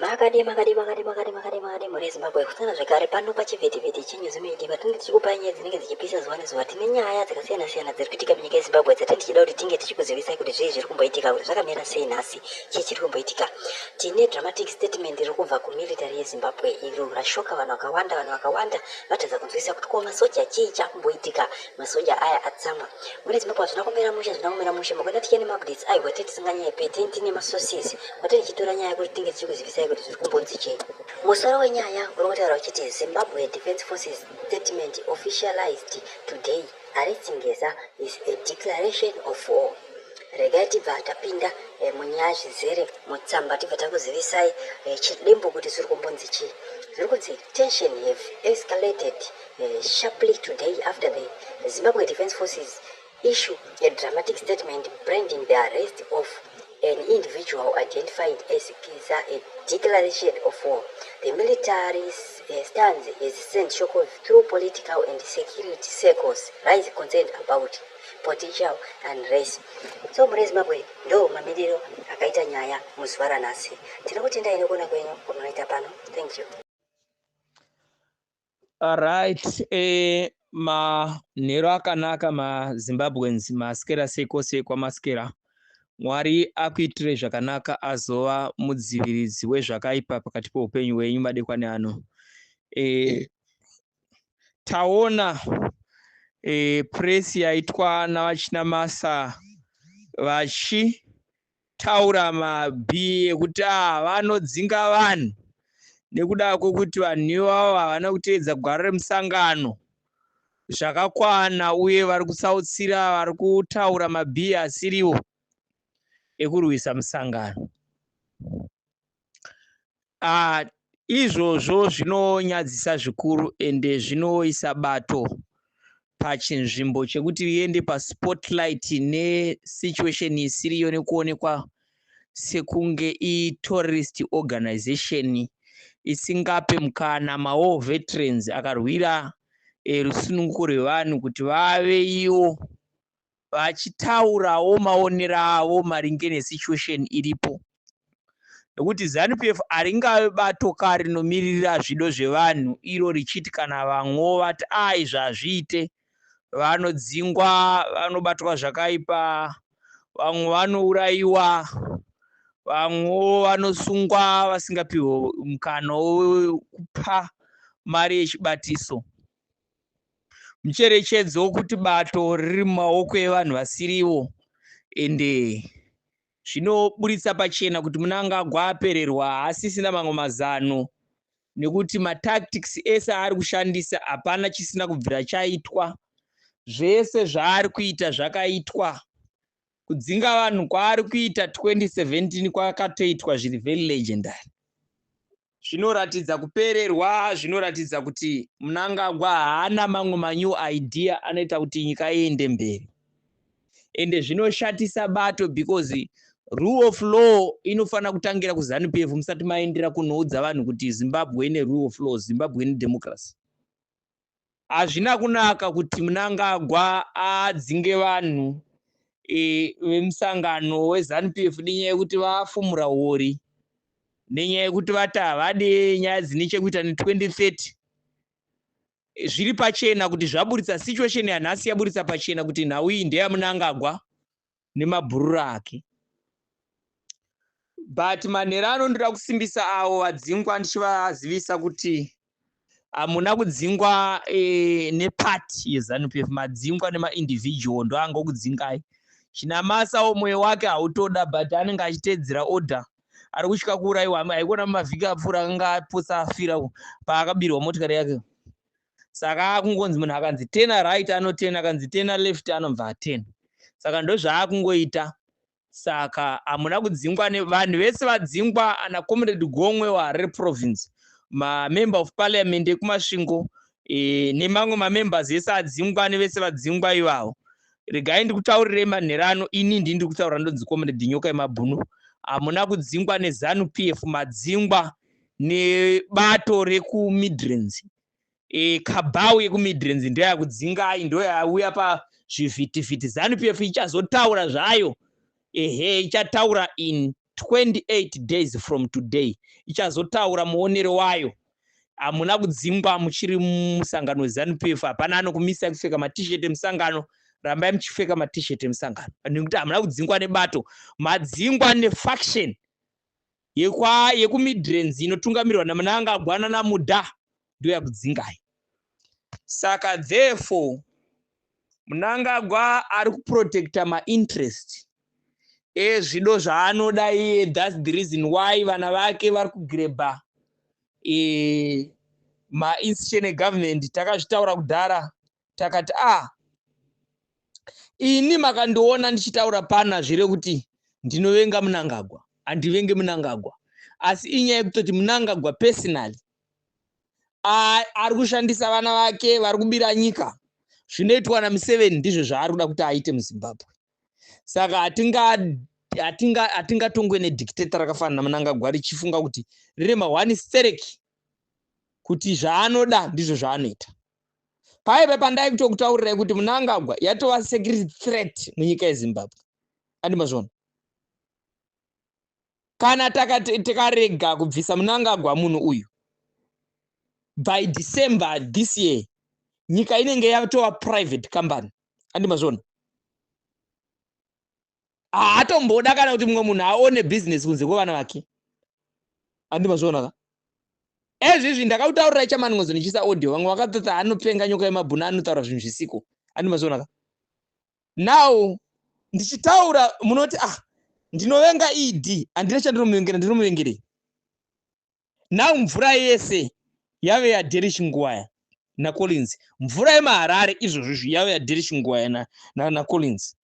Makadi muri Zimbabwe kusana zvekare pano pachivhitivhiti cheNews Media patinenge tichikupai nyaya dzinenge dzichipisa zuva nezuva. Tine nyaya dzakasiyana-siyana dziri kuitika munyika yeZimbabwe dzatenge tichida kuti tinge tichikuzivisai kuti zvii zviri kumboitika, kuti zvakamira sei nhasi, chii chiri kumboitika. Tine dramatic statement iri kubva kumilitary yeZimbabwe iro rashoka vanhu vakawanda vatadza kunzwisisa kuti ko masoja chii chakumboitika, masoja aya atsamwa. Muri Zimbabwe hazvina kumira mushe makwenda tichene maupdates ayo kwatiri tisinganyepete tine masources kwatiri tichitora nyaya kuti tinge tichikuzivisai kuti zviri kumbonzi chii. Musoro wenyaya uri kutaura uchiti Zimbabwe Defence Forces statement officialized today aritsingeza is a declaration of war. Regai tibva tapinda munyaya zvizere mutsamba tibva takuzivisai chidimbo kuti zviri kumbonzi chii. Zviri kunzi tension have escalated sharply today after the Zimbabwe Defence Forces issue a dramatic statement branding the arrest of an individual identified as a declaration of war. The military stance is sent shockwaves through political and security circles, raise concern about potential unrest. So muri Zimbabwe ndo mamiriro akaita nyaya muzuva ranhasi. Tinokutendai nekuona kwenyu kunoita pano. Thank you. Alright, manhero akanaka maZimbabweans maskera sekose kwamaskera. Mwari akuitire zvakanaka azova mudziviridzi wezvakaipa pakati peupenyu hwenyu madekwana ano. Taona press yaitwa navachinamasa vachitaura mabhi ekuti vanodzinga vanhu nekuda kwokuti vanhu ivavo havana kuteedza gwara remusangano zvakakwana uye vari kutsautsira, vari kutaura mabhi asiriwo ekurwisa musangano. Izvozvo zvinonyadzisa zvikuru ende zvinoisa bato pachinzvimbo chekuti viende paspotlight nesituation isiriyo nekuonekwa sekunge terrorist organization isingape mukana war veterans akarwira rusununguko rwevanhu kuti vave ivo vachitaurawo maonero avo maringe nesituation iripo. Nokuti ZANU-PF haringave bato kare rinomiririra zvido zvevanhu iro richiti kana vamwewo vati izvi hazviite vanodzingwa, vanobatwa zvakaipa, vamwe vanourayiwa, vamwewo vanosungwa vasingapiwe mukana wekupa mari yechibatiso. Mucherechedzo wokuti bato riri mumaoko evanhu vasirivo ende zvinoburitsa pachena kuti Mnangagwa apererwa haasisina mamwe mazano nekuti matactics ese ari kushandisa hapana chisina kubvira chaitwa. Zvese zvaari kuita zvakaitwa. Kudzinga vanhu kwaari kuita 2017 kwakatoitwa zviri very legendary. Zvinoratidza kupererwa, zvinoratidza kuti Mnangagwa haana mamwe manew idea anoita kuti nyika iende mberi. Ende zvinoshatisa bato because rule of law inofana kutangira kuZANU-PF musati maendera kunoudza vanhu kuti Zimbabwe ine rule of law, Zimbabwe ine democracy. Hazvina kunaka kuti Mnangagwa adzinge vanhu vemusangano weZANU-PF nenyaya yekuti vafumura hori, nenyaya yekuti vati havade nyaya dzine chekuita ne2030. Zviri pachena kuti zvaburitsa situation yanhasi yaburitsa pachena kuti nhau iyi ndeyaMnangagwa nemabhurura ake. But manhero anondoda kusimbisa avo vadzingwa ndichivazivisa kuti hamuna kudzingwa nepati yeZANU-PF, madzingwa nemaindividual ndo angokudzingai. Chinamasa mwoyo wake hautoda but anenge achiteedzera order. Ari kusvika kuurayiwa, haikona mumavhiki apfuura akanga apotsa afira paakabirwa motikari yake. Saka akungonzi munhu akanzi 10 right ano 10, akanzi 10 left anobva 10. Saka ndo zvaakungoita. Saka hamuna kudzingwa nevanhu vese vadzingwa ana Comrade Gomwe waHarare province, member of parliament ekumasvingo nemamwe mamembers ese adzingwa nevese vadzingwa ivavo. Regai ndikutaurirei manhero ano, ini ndiri kutaura ndonzi Comrade Nyoka yemabhunu. Hamuna kudzingwa neZANU-PF, madzingwa nebato rekuMidrand. Kabau yekuMidrand ndiyo yakudzingai, ndiyo yauya pazvivhitivhiti. ZANU-PF ichazotaura zvayo, ichataura in 28 days from today ichazotaura muonero wayo. Hamuna kudzingwa muchiri musangano weZANU-PF, hapana anokumisa kupfeka ma-t-shirt emusangano, rambai muchipfeka ma-t-shirt emusangano. Nekuti hamuna kudzingwa nebato, madzingwa nefaction yekuMidrand inotungamirirwa naMnangagwa naMudha ndiyo yakudzingai. Saka therefore Mnangagwa ari kuprotecta ma-interest ezvido zvaanoda iye. That's the reason why vana vake vari kugreba ma-institution government. Takazvitaura kudhara takati ini makandiona ndichitaura pana zvire kuti ndinovenga Mnangagwa, handivenge Mnangagwa, asi inyaya yekutoti Mnangagwa personally ari kushandisa vana vake vari kubira nyika. Zvinoitwa naMuseveni ndizvo zvaari kuda kuti aite muZimbabwe. Saka hatingatongwe nedictator rakafanana naMnangagwa richifunga kuti rirema one stereki kuti zvaanoda ndizvo zvaanoita. Paibe pandai kutokutaurirai kuti Mnangagwa yatova security threat munyika yeZimbabwe. Andimazvona. Kana tikarega kubvisa Mnangagwa munhu uyu, by December this year nyika inenge yatova private company. Andimazvona. Haatomboda kana kuti mumwe munhu aone business kunze kwevana vake. Andimazvona ka? Ezvizvi ndakakutaurira chamani ngozo nichisa audio, vamwe vakatota anopenga nyoka yemabhuna anotaura zvinhu zvisiko. Andimazvona ka? Now ndichitaura munoti ndinovenga ED, handina chandinomuvengera, ndinomuvengerei? Now mvura yese yave yaDerrick Ngwaya naCollins. Mvura yemaHarare izvozvo yave yaDerrick Ngwaya naCollins.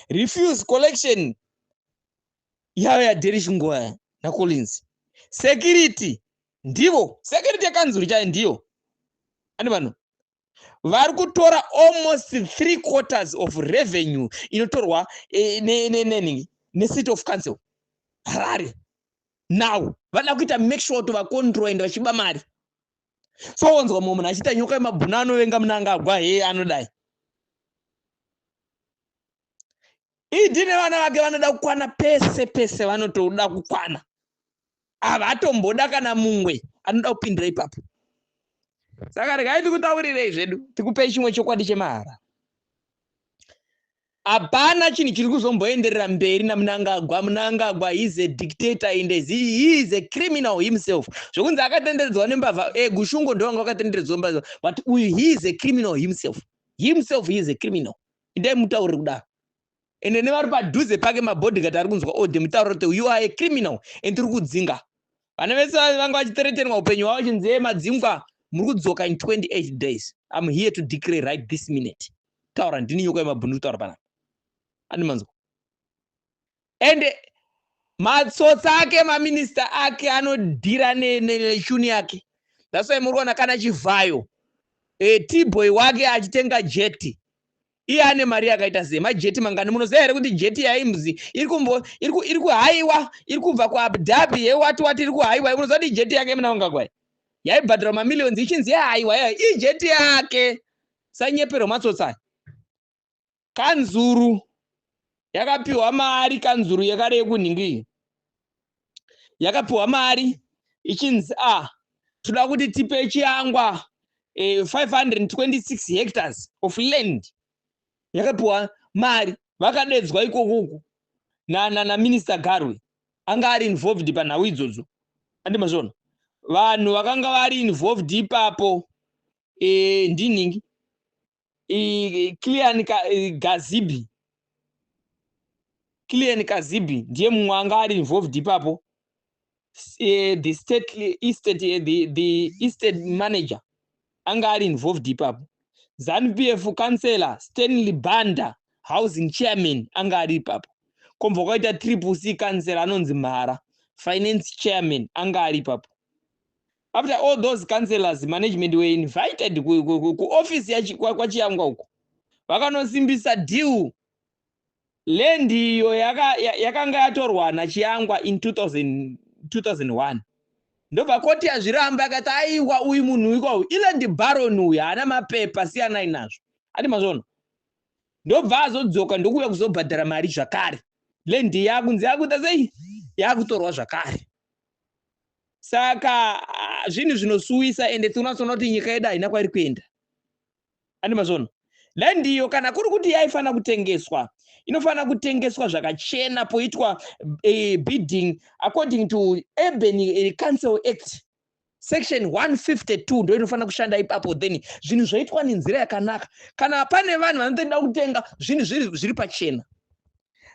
Refuse collection yave yaDerrick Ngwaya naCollins. Security ndivo, security yakanzuri chayo ndiyo. Ani vanhu vari kutora almost 3/4 of revenue inotorwa city of council Harare. Now vada kuita make sure to vacontrol and vachiba mari. So wanzwa mumwe munhu achiita nyoka yemabhuna anovenga Mnangagwa anodai. Idine vana vake vanoda kukwana pese vanotoda kukwana. Havatomboda kana mumwe anoda kupindira ipapo. Saka regai tikutaurirei zvedu, tikupei chimwe chokwadi chemahara. Hapana chinhu chiri kuzomboenderera mberi naMnangagwa. Mnangagwa is a dictator and he is a criminal himself. Zvokunzi akatenderedzwa nembavha Gushungo ndovanga vakatenderedzwa nembavha, but uyu he is a criminal himself. Himself he is a criminal. Indai mutaurire kudaro. Ende nevari padhuze pake mabodyguard ari kunzwa mutaurire kuti you are a criminal and tiri kudzinga. Vana vese vanga vachiteretenwa upenyu hwavo chinzi madzingwa muri kudzoka in 28 days. I'm here to declare right this minute. Taura ndini nyoka yemabhunu kutaura panapa. Animanzwa. Ende matsotsa ake maminista ake anodhira neshuni yake. That's why muri kuona kana Chivhayo T-boy wake achitenga jeti. Iye ane mari yakaita sei? Majeti mangani munoziva here kuti jeti yaimzi iri kuhaiwa, iri kubva kuAbu Dhabi wati iri kuhaiwa. Munoziva kuti jeti yake Mnangagwa yaibhadhara mamiliyoni ichinzi yahaiwa ijeti yake. Sanyepero matsotsa. Kanzuru yakapiwa mari, kanzuru yakare yekunhingi yakapiwa mari ichinzi toda kuti tipe Chiangwa 526 hectares of land. Yakapiwa mari, vakadedzwa ikoko na Minister Garwe anga ari involved panhau idzodzo. Andimazvona. Vanhu vakanga vari involved ipapo ndinhingi Clean Kazibi ndiye mumwe anga ari involved ipapo. The estate manager anga ari involved ipapo. ZANU-PF councillor Stanley Banda, housing chairman, anga ari ipapo. Komva kwaita Triple C councillor anonzi Mhara, finance chairman, anga ari ipapo. After all those councillors, management were invited ku office kwa Chiangwa uko. Vakanosimbisa deal. Land iyo yakanga yatorwa naChiangwa in 2001. Ndobva koti yazviramba akati aiwa uyu munhu ikwawo iland baron uyu haana mapepa siyana inazvo. Andimazvona. Ndobva azodzoka ndokuuya kuzobhadhara mari zvakare. Land yakunzi yakuita sei? yakutorwa zvakare. Saka zvinhu zvinosuwisa ende tinoona kuti nyika yedu haina kwairi kuenda. Andimazvona. Ndiyo kana kuri kuti yaifana kutengeswa, inofana kutengeswa zvakachena poitwa bidding according to Urban Council Act section 152 ndio inofana kushanda ipapo, then zvinhu zvoitwa nenzira yakanaka. Kana pane vanhu vanotoda kutenga zvinhu zviri pachena.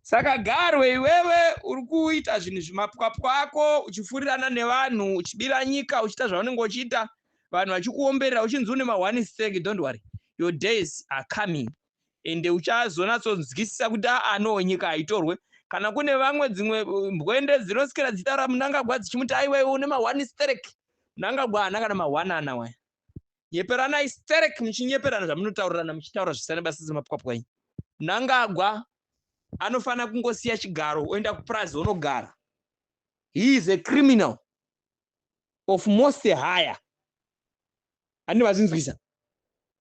Saka Garwe iwewe uri kuita zvinhu zvimapwapwa ako uchifurirana nevanhu uchibira nyika uchiita zvaunenge uchiita vanhu vachikuomberera uchinzi une ma1 stake. Don't worry, your days are coming ende uchazonatsonzwisisa kuti no nyika haitorwe. Kana kune vamwe dzimwe mbwende dzinosikira dzitaura Mnangagwa dzichimuti aiwe une ma1 stake, Mnangagwa haana kana ma1 ana waya. Nyeperanai stake muchinyeperana zvamunotaurirana muchitaura zvisina basa zvemapwapwa. Mnangagwa anofana kungosiya chigaro oenda kuprazi onogara. He is a criminal of most higher. Ani vazinzwisa.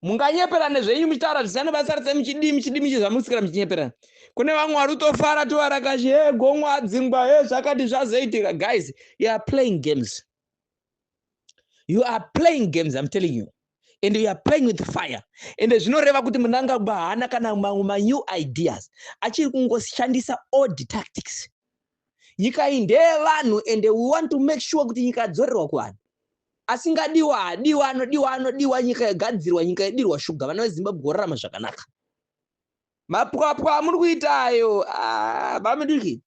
Munganyeperana zvenyu muchitaura zvisina basa muchidimi zvamusikira muchinyeperana. Kune vamwe vari kutofara tovarakashi gomwa adzingwa zvakati zvazoitika. Guys, you are playing games. You are playing games, I'm telling you. And you are playing with fire. And zvinoreva kuti Mnangagwa haana kana new ideas. Achiri kungoshandisa old tactics. Nyika iyi ndeyevanhu and we want to make sure kuti nyika yadzorerwa kuvanhu. Asingadiwa anodiwa nyika yagadzirwa, nyika yedirwa shuga. Vana veZimbabwe vorarama zvakanaka. Mapwapwa muri kuitayo vamudiki.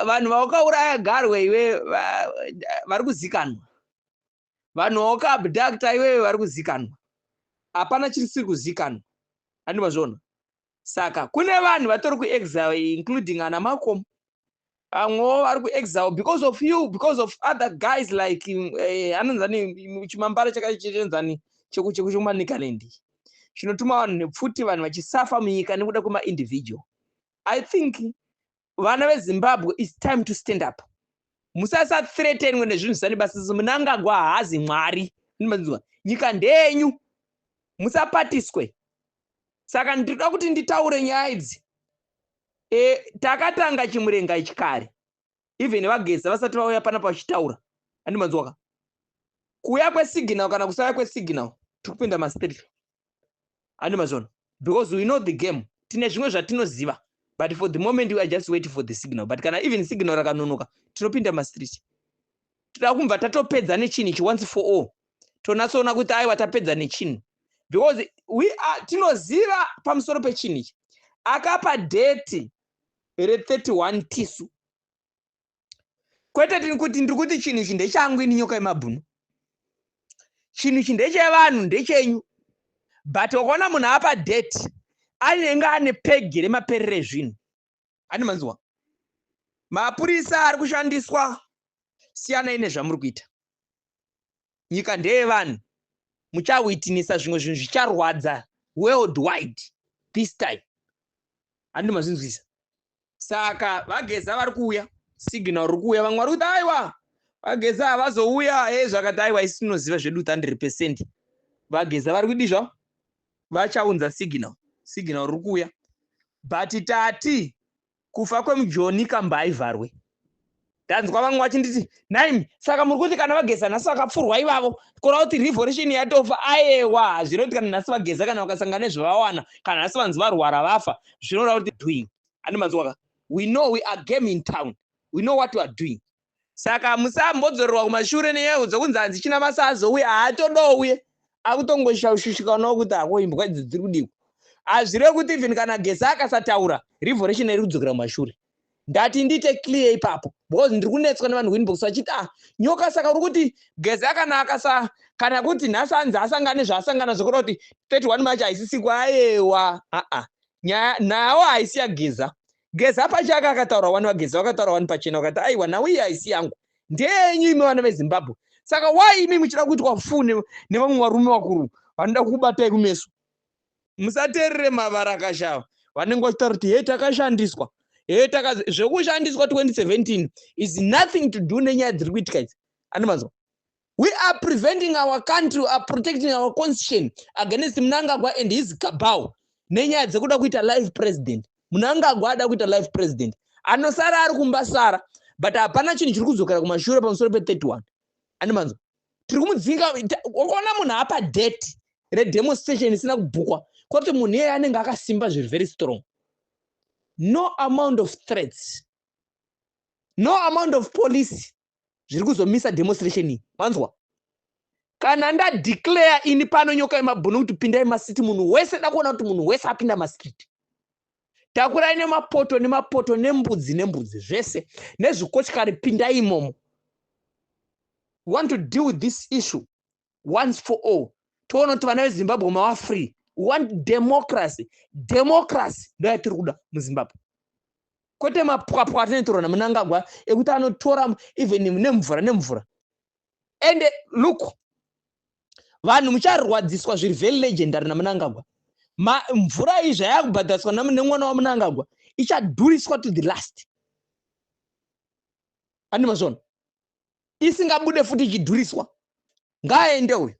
Vanhu vakauraya Garwe iwe vari kuzikanwa. Vanhu vakaabducta iwewe vari kuzikanwa. Hapana chisiri kuzikanwa. Andimazvona. Saka kune vanhu vatori kuexile including ana Malcolm. Vamwewo vari kuexile because of you, because of other guys like anonzani chimambara chakachenzani chekumanikaland. Chinotuma vanhu nepfuti vanhu vachisafa munyika nekuda kwema individual. I think vana veZimbabwe it's time to stand up. Musasa threaten when zvinhu zvisani basa Mnangagwa haazi mwari. Ndimazwa nyika ndenyu. Musapatiswe. Saka ndinoda kuti nditaure nyaya idzi. Takatanga chimurenga ichikare. Even vageza vasati vauya panapa vachitaura. Andimazwa. Kuya kwesignal kana kusauya kwesignal tikupinda masteri. Andimazvona. Because we know the game. Tine zvimwe zvatinoziva. But for the moment we are just waiting for the signal. But kana even signal rakanonoka tinopinda mastreet. Toda kumva tatopedza nechini once for all. Tonatsoona kuti aiwa tapedza nechini. Because we are tinoziva pamusoro pechini. Akapa date re31 Tisu. Kwete tiri kuti ndiri kuti chinhu ndechangu ini nyoka yemabhunu. Chinhu ndechevanhu ndechenyu. But ukaona munhu apa date anenge ane pegi remaperere zvinhu. Animanzwa. Mapurisa ari kushandiswa siyana ine zvamuri kuita. Nyika ndeyevanhu. Muchawitnessa zvimwe zvinhu zvicharwadza worldwide this time. Andimazvinzwisa. Saka vageza vari kuuya. Signal uri kuuya. Vamwe vari kuti aiwa. Vageza havazouya zvakati aiwa isi tinoziva zvedu 100%. Vageza vari kudi zvavo. Vachaunza signal. Signal uri kuuya. But tati kufa kwemujoni kambaivharwe. Ndanzwa vamwe vachinditi naimi saka muri kuti kana vageza nhasi vakapfurwa ivavo kora kuti revolution yatofa ayewa zvinoti kana nhasi vageza kana vakasangana nezvavawana kana nhasi vanzi varwara vafa zvinoda kuti doing. Andimazwa. We know we are game in town. We know what we are doing. Saka musambodzorerwa kumashure neyeho dzokunzi hanzi china masa azouya haatodouye akutongoshaushishikanawo kuti ako imbwa idzi dziri kudikwa. Hazvire kuti even kana geza akasataura revolution iri kudzokera kumashure. Ndati ndite clear ipapo. Because ndiri kunetswa nevanhu Winbox vachiti nyoka saka uri kuti geza kana kuti nhasi anzi asangane zvaasangana zvokuda kuti 31 March haisisiku ayewa. Nawo haisi yageza. Geza pachaka akataura wani wageza wakataura wani pachena wakati aiwa nawo iyi haisi yangu. Ndenyu imi vana veZimbabwe. Saka why imi muchida kuitwa fune nevamwe varume vakuru vanoda kukubatai kumeso. Musateerere mavara akashava. Vanenge vachitaura kuti takashandiswa. Zvekushandiswa 2017 is nothing to do nenyaya dziri kuitika idzi. Andimazwa. We are preventing our country, we are protecting our constitution against Mnangagwa and his cabal. Nenyaya dzekuda kuita live president. Mnangagwa ada kuita live president. anosara ari kumbasara but hapana chinhu chiri kudzokera kumashure pamusoro pe31 animanzo tiri kumudzinga ukaona munhu apa date redemonstration isina kubhukwa kuti munhu iyeye anenge akasimba zviri very strong. No amount of threats, no amount of police zviri kuzomisa demonstration iyi manzwa. Kana ndadeclare ini pano nyoka yemabhunu kuti pindai masiti, munhu wese dakuona kuti munhu wese apinda masiti. Takurai nemapoto nemapoto nembudzi zvese nezvikochikari pindai imomo. We want to deal with this issue once for all. Toona kuti vana veZimbabwe mava free. We want democracy. Democracy ndo yatiri kuda muZimbabwe. Kwete mapwapwa atinotora naMnangagwa ekuti anotora even nemvura. And look, vanhu mucharwadziswa zviri very legendary naMnangagwa. Mvura iyi zvayakubhadhariswa nemwana waMnangagwa ichadhuriswa to the last. Ani mazvona isingabude futi ichidhuriswa. Ngaende uyu